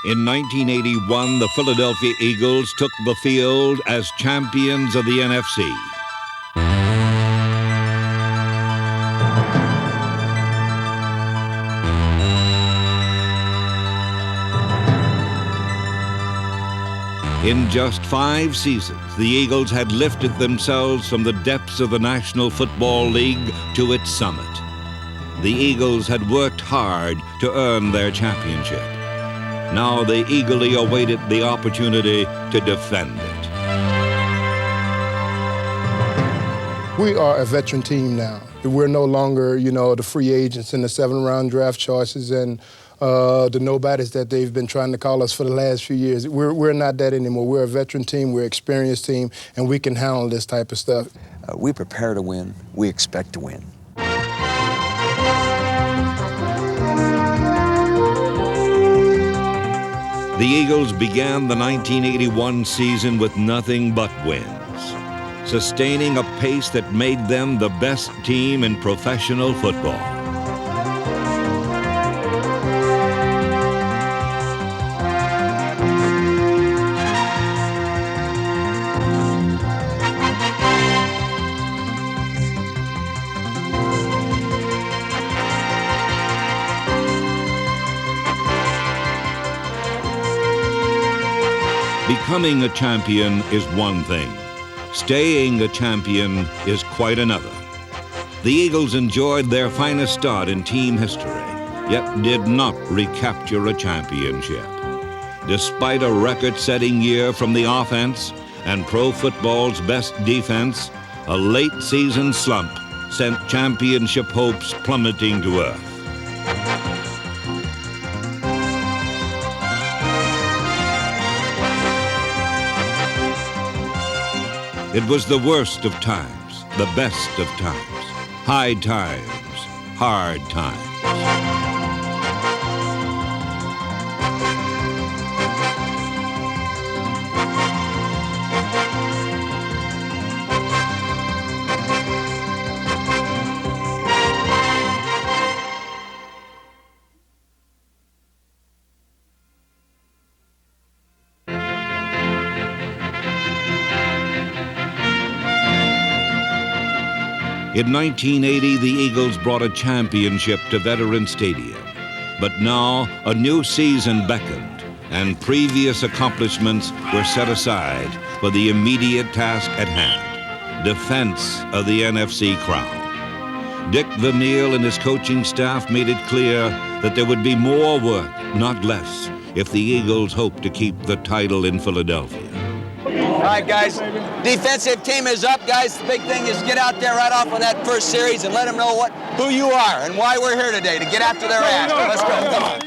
In 1981, the Philadelphia Eagles took the field as champions of the NFC. In just 5 seasons, the Eagles had lifted themselves from the depths of the National Football League to its summit. The Eagles had worked hard to earn their championship. Now they eagerly awaited the opportunity to defend it. We are a veteran team now. We're no longer, the free agents and the 7th-round draft choices and the nobodies that they've been trying to call us for the last few years. We're not that anymore. We're a veteran team, we're an experienced team, and we can handle this type of stuff. We prepare to win, we expect to win. The Eagles began the 1981 season with nothing but wins, sustaining a pace that made them the best team in professional football. Becoming a champion is one thing. Staying a champion is quite another. The Eagles enjoyed their finest start in team history, yet did not recapture a championship. Despite a record-setting year from the offense and pro football's best defense, a late-season slump sent championship hopes plummeting to earth. It was the worst of times, the best of times, high times, hard times. In 1980, the Eagles brought a championship to Veterans Stadium. But now, a new season beckoned, and previous accomplishments were set aside for the immediate task at hand, defense of the NFC crown. Dick Vermeil and his coaching staff made it clear that there would be more work, not less, if the Eagles hoped to keep the title in Philadelphia. All right, guys, defensive team is up, guys. The big thing is get out there right off on that first series and let them know who you are and why we're here today, to get after their ass. Let's go, come on.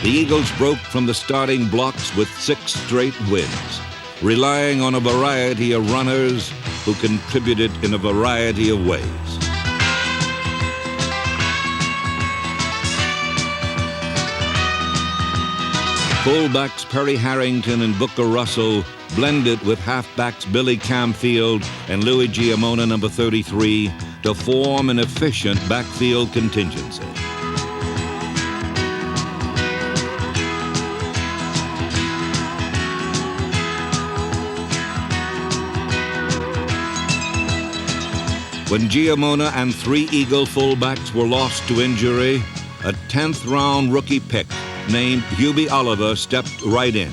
The Eagles broke from the starting blocks with 6 straight wins, relying on a variety of runners who contributed in a variety of ways. Fullbacks Perry Harrington and Booker Russell blended with halfbacks Billy Camfield and Louis Giamona, number 33, to form an efficient backfield contingency. When Giamona and 3 Eagle fullbacks were lost to injury, a 10th-round rookie pick named Hubie Oliver stepped right in.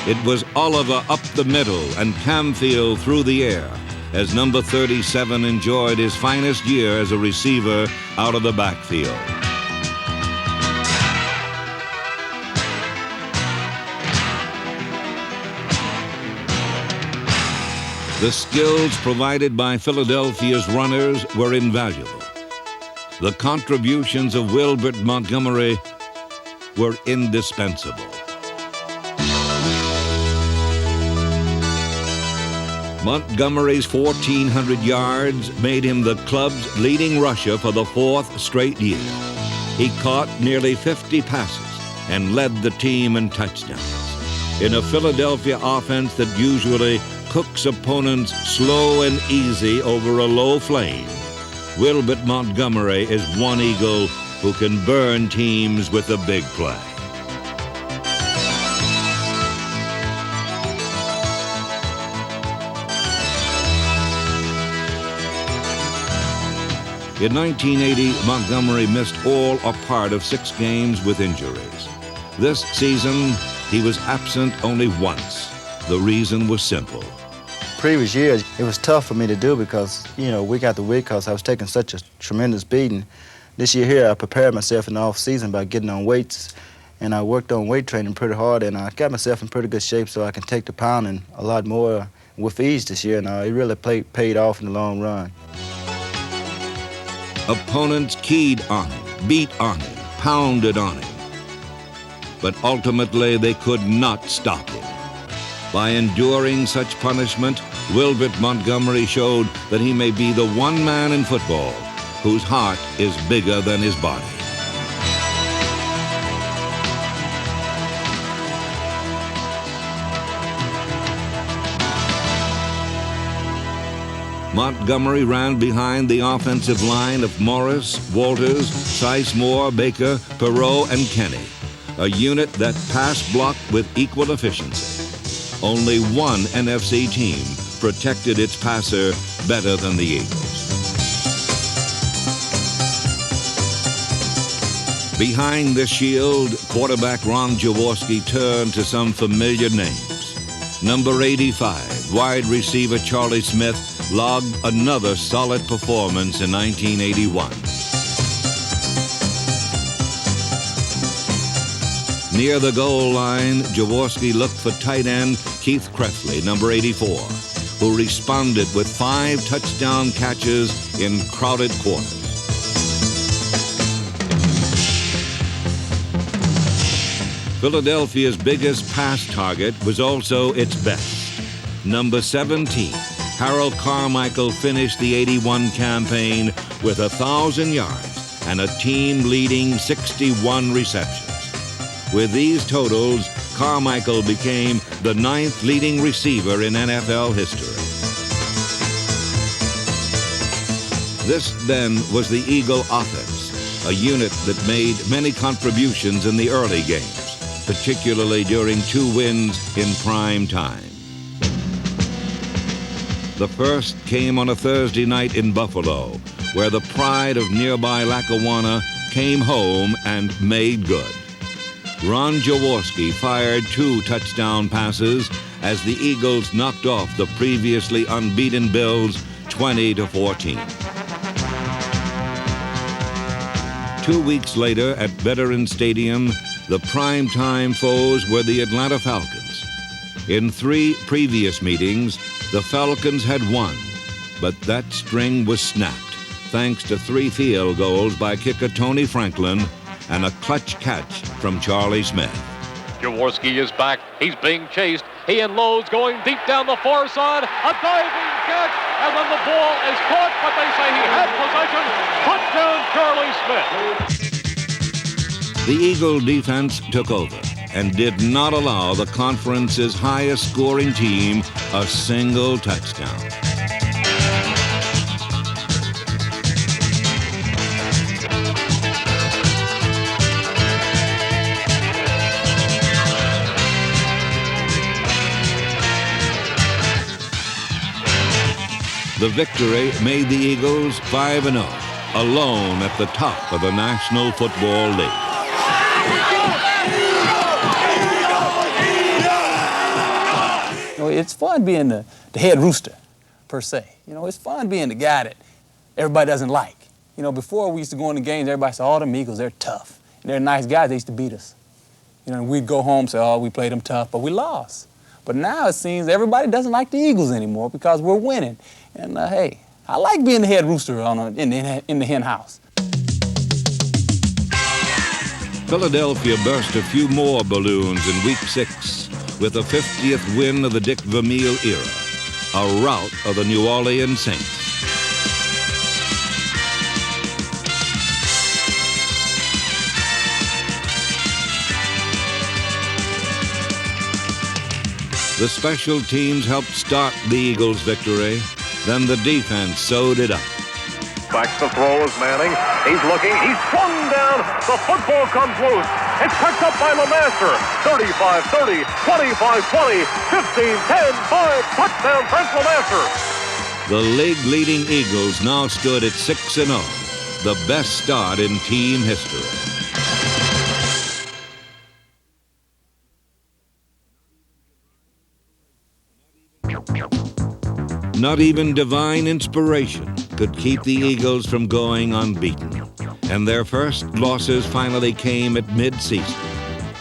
It was Oliver up the middle and Camfield through the air as number 37 enjoyed his finest year as a receiver out of the backfield. The skills provided by Philadelphia's runners were invaluable. The contributions of Wilbert Montgomery were indispensable. Montgomery's 1,400 yards made him the club's leading rusher for the 4th straight year. He caught nearly 50 passes and led the team in touchdowns. in a Philadelphia offense that usually cooks opponents slow and easy over a low flame, Wilbert Montgomery is one Eagle who can burn teams with a big play. In 1980, Montgomery missed all or part of 6 games with injuries. This season, he was absent only once. The reason was simple. Previous years, it was tough for me to do because, week after week, because I was taking such a tremendous beating. This year here, I prepared myself in the off-season by getting on weights, and I worked on weight training pretty hard, and I got myself in pretty good shape so I can take the pounding a lot more with ease this year, and it really paid off in the long run. Opponents keyed on him, beat on him, pounded on him. But ultimately, they could not stop him. By enduring such punishment, Wilbert Montgomery showed that he may be the one man in football whose heart is bigger than his body. Montgomery ran behind the offensive line of Morris, Walters, Sizemore, Baker, Perot, and Kenny, a unit that pass-blocked with equal efficiency. Only one NFC team protected its passer better than the Eagles. Behind the shield, quarterback Ron Jaworski turned to some familiar names. Number 85, wide receiver Charlie Smith, logged another solid performance in 1981. Near the goal line, Jaworski looked for tight end Keith Krefley, number 84, who responded with 5 touchdown catches in crowded quarters. Philadelphia's biggest pass target was also its best. Number 17, Harold Carmichael finished the 81 campaign with 1,000 yards and a team-leading 61 receptions. With these totals, Carmichael became the 9th leading receiver in NFL history. This, then, was the Eagle offense, a unit that made many contributions in the early games, particularly during 2 wins in prime time. The first came on a Thursday night in Buffalo, where the pride of nearby Lackawanna came home and made good. Ron Jaworski fired 2 touchdown passes as the Eagles knocked off the previously unbeaten Bills 20-14. 2 weeks later at Veterans Stadium, the primetime foes were the Atlanta Falcons. In 3 previous meetings, the Falcons had won, but that string was snapped thanks to 3 field goals by kicker Tony Franklin and a clutch catch from Charlie Smith. Jaworski is back. He's being chased. He unloads, going deep down the far side. A diving catch, and then the ball is caught, but they say he had possession. Touchdown, Charlie Smith. The Eagle defense took over and did not allow the conference's highest scoring team a single touchdown. The victory made the Eagles 5-0, alone at the top of the National Football League. It's fun being the head rooster, per se. It's fun being the guy that everybody doesn't like. Before we used to go in the games, everybody said, oh, them Eagles, they're tough. And they're nice guys, they used to beat us. And we'd go home and say, oh, we played them tough, but we lost. But now it seems everybody doesn't like the Eagles anymore because we're winning. And hey, I like being the head rooster in the hen house. Philadelphia burst a few more balloons in Week 6 with the 50th win of the Dick Vermeil era, a rout of the New Orleans Saints. The special teams helped start the Eagles' victory. Then the defense sewed it up. Back to throw is Manning. He's looking. He's swung down. The football comes loose. It's picked up by LeMaster. 35-30, 25-20, 15-10, 5. Touchdown, French LeMaster. The league-leading Eagles now stood at 6-0, the best start in team history. Not even divine inspiration could keep the Eagles from going unbeaten, and their first losses finally came at midseason.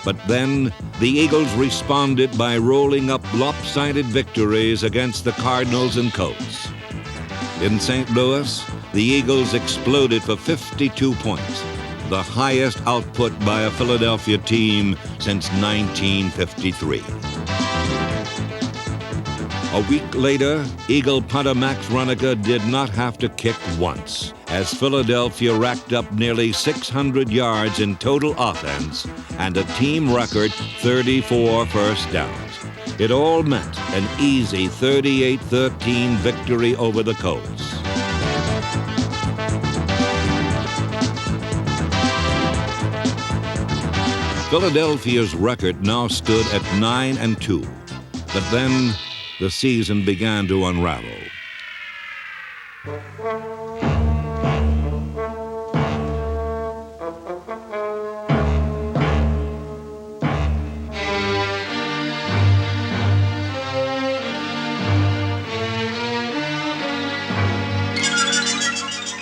But then the Eagles responded by rolling up lopsided victories against the Cardinals and Colts. In St. Louis, the Eagles exploded for 52 points, the highest output by a Philadelphia team since 1953. A week later, Eagle punter Max Runniger did not have to kick once, as Philadelphia racked up nearly 600 yards in total offense and a team record 34 first downs. It all meant an easy 38-13 victory over the Colts. Philadelphia's record now stood at 9-2, but then the season began to unravel.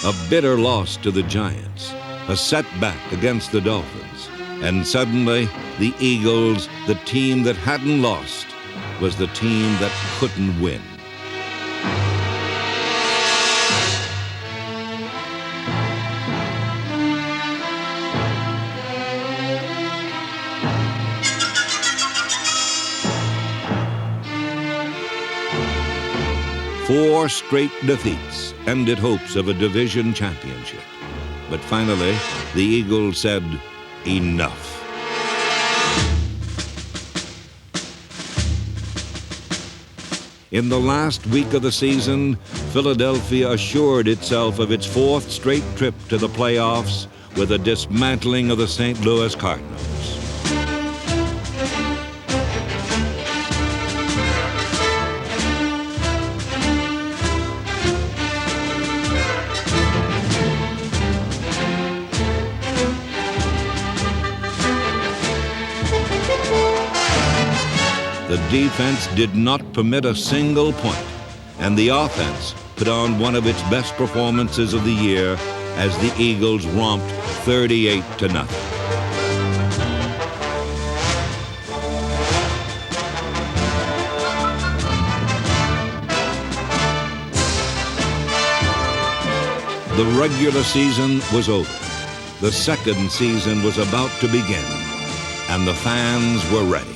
A bitter loss to the Giants, a setback against the Dolphins, and suddenly the Eagles, the team that hadn't lost, was the team that couldn't win. Four straight defeats ended hopes of a division championship. But finally, the Eagles said, enough. In the last week of the season, Philadelphia assured itself of its fourth straight trip to the playoffs with a dismantling of the St. Louis Cardinals. The defense did not permit a single point, and the offense put on one of its best performances of the year as the Eagles romped 38-0. The regular season was over. The second season was about to begin, and the fans were ready.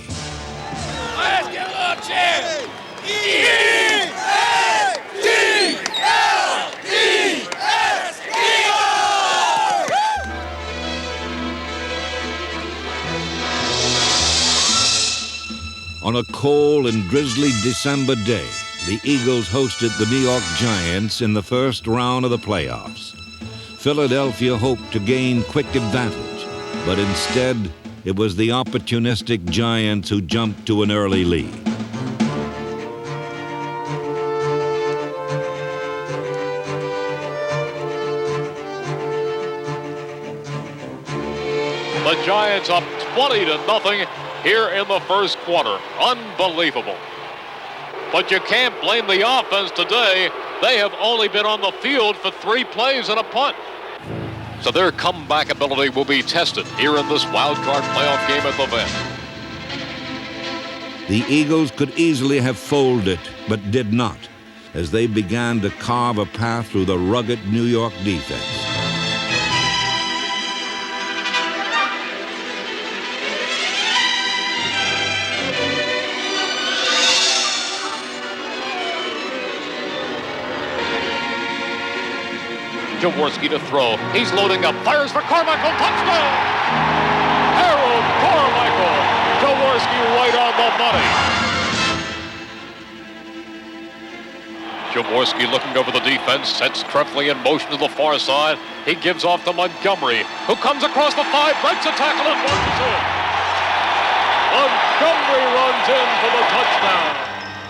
On a cold and drizzly December day, the Eagles hosted the New York Giants in the first round of the playoffs. Philadelphia hoped to gain quick advantage, but instead, it was the opportunistic Giants who jumped to an early lead. The Giants up 20-0 here in the first quarter. Unbelievable. But you can't blame the offense today. They have only been on the field for 3 plays and a punt. So their comeback ability will be tested here in this wild card playoff game at the Vet. The Eagles could easily have folded, but did not, as they began to carve a path through the rugged New York defense. Jaworski to throw. He's loading up. Fires for Carmichael. Touchdown! Harold Carmichael. Jaworski right on the money. Jaworski looking over the defense, sets Trefley in motion to the far side. He gives off to Montgomery, who comes across the 5, breaks a tackle and runs in. Montgomery runs in for the touchdown.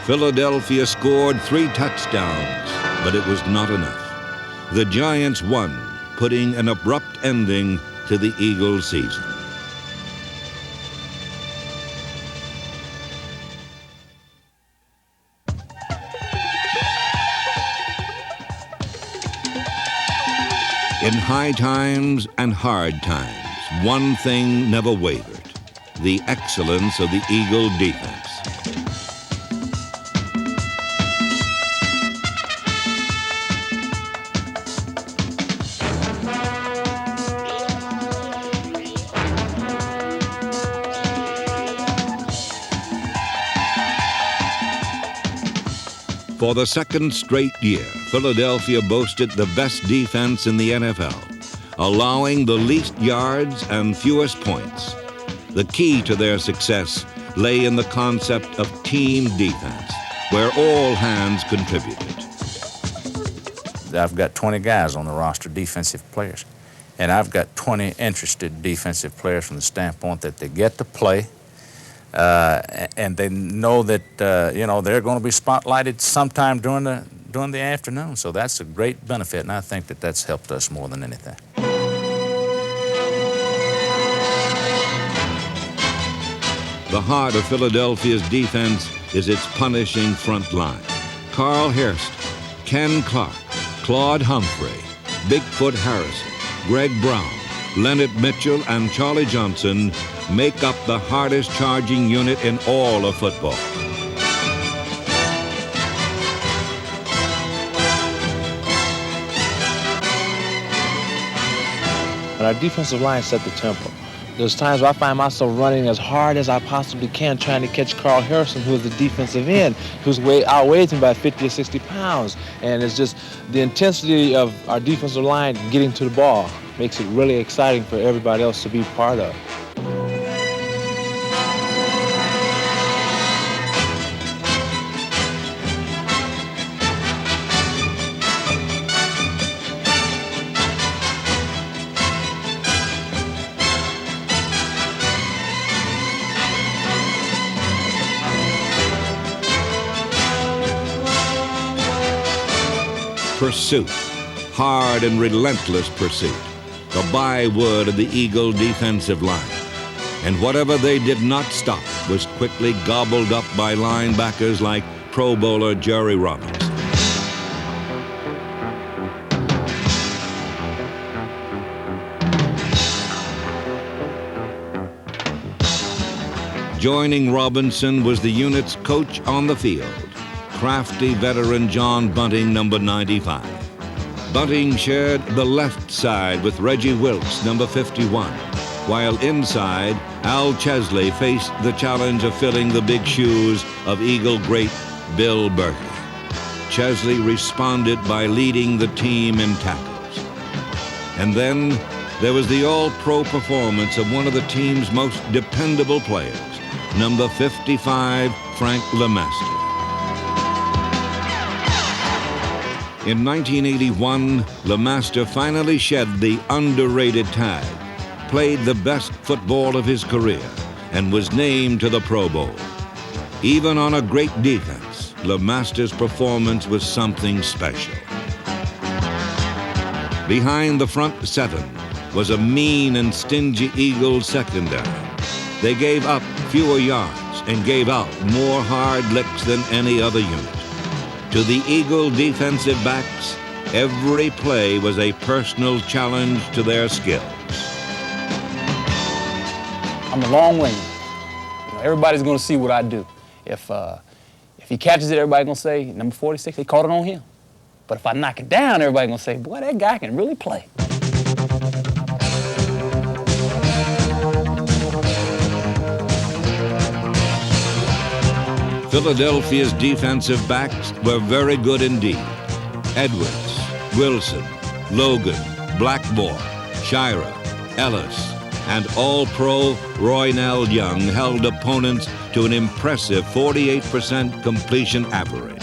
Philadelphia scored 3 touchdowns, but it was not enough. The Giants won, putting an abrupt ending to the Eagles season. In high times and hard times, one thing never wavered: the excellence of the Eagle defense. For the second straight year, Philadelphia boasted the best defense in the NFL, allowing the least yards and fewest points. The key to their success lay in the concept of team defense, where all hands contributed. I've got 20 guys on the roster, defensive players, and I've got 20 interested defensive players from the standpoint that they get to play, and they know that they're going to be spotlighted sometime during the afternoon. So that's a great benefit, and I think that that's helped us more than anything. The heart of Philadelphia's defense is its punishing front line. Carl Hurst, Ken Clark, Claude Humphrey, Bigfoot Harrison, Greg Brown, Leonard Mitchell, and Charlie Johnson make up the hardest charging unit in all of football. And our defensive line set the tempo. There's times where I find myself running as hard as I possibly can trying to catch Carl Harrison, who is the defensive end, who's outweighs me by 50 or 60 pounds. And it's just the intensity of our defensive line getting to the ball makes it really exciting for everybody else to be part of. Pursuit, hard and relentless pursuit, the byword of the Eagle defensive line. And whatever they did not stop was quickly gobbled up by linebackers like Pro Bowler Jerry Robbins. Joining Robinson was the unit's coach on the field, crafty veteran John Bunting, number 95. Bunting shared the left side with Reggie Wilkes, number 51, while inside, Al Chesley faced the challenge of filling the big shoes of Eagle great Bill Berkey. Chesley responded by leading the team in tackles. And then there was the all-pro performance of one of the team's most dependable players, number 55, Frank LeMaster. In 1981, LeMaster finally shed the underrated tag, played the best football of his career, and was named to the Pro Bowl. Even on a great defense, LeMaster's performance was something special. Behind the front seven was a mean and stingy Eagle secondary. They gave up fewer yards and gave out more hard licks than any other unit. To the Eagle defensive backs, every play was a personal challenge to their skills. I'm a long range. Everybody's going to see what I do. If he catches it, everybody's going to say, number 46, they caught it on him. But if I knock it down, everybody's going to say, boy, that guy can really play. Philadelphia's defensive backs were very good indeed. Edwards, Wilson, Logan, Blackmore, Shira, Ellis, and All-Pro Roynell Young held opponents to an impressive 48% completion average.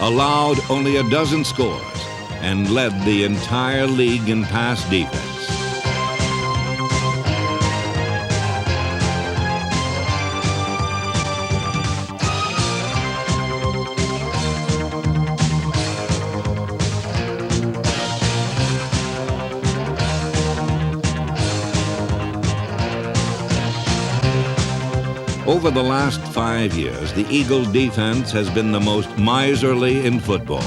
allowed only a dozen scores, and led the entire league in pass defense. Over the last 5 years, the Eagle defense has been the most miserly in football,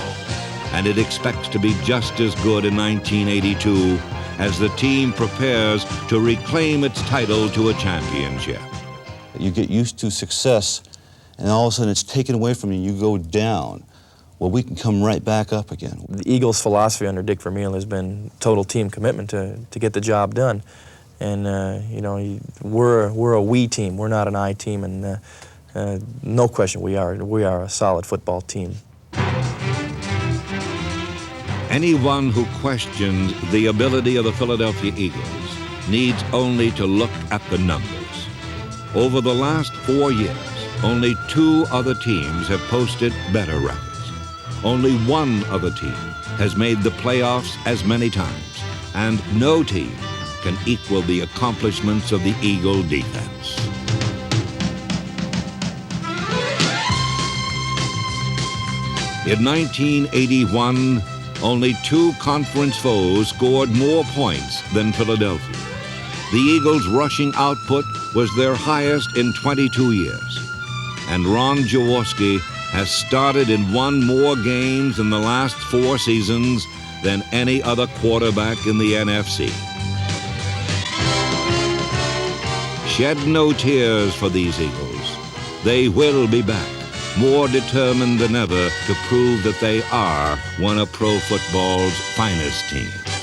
and it expects to be just as good in 1982 as the team prepares to reclaim its title to a championship. You get used to success, and all of a sudden it's taken away from you, you go down. Well, we can come right back up again. The Eagles' philosophy under Dick Vermeil has been total team commitment to get the job done. And, you know, we're a we team. We're not an I team, and no question we are a solid football team. Anyone who questions the ability of the Philadelphia Eagles needs only to look at the numbers. Over the last 4 years, only 2 other teams have posted better records. Only one other team has made the playoffs as many times, and no team can equal the accomplishments of the Eagle defense. In 1981, only 2 conference foes scored more points than Philadelphia. The Eagles' rushing output was their highest in 22 years. And Ron Jaworski has started and won more games in the last 4 seasons than any other quarterback in the NFC. Shed no tears for these Eagles. They will be back, more determined than ever to prove that they are one of pro football's finest teams.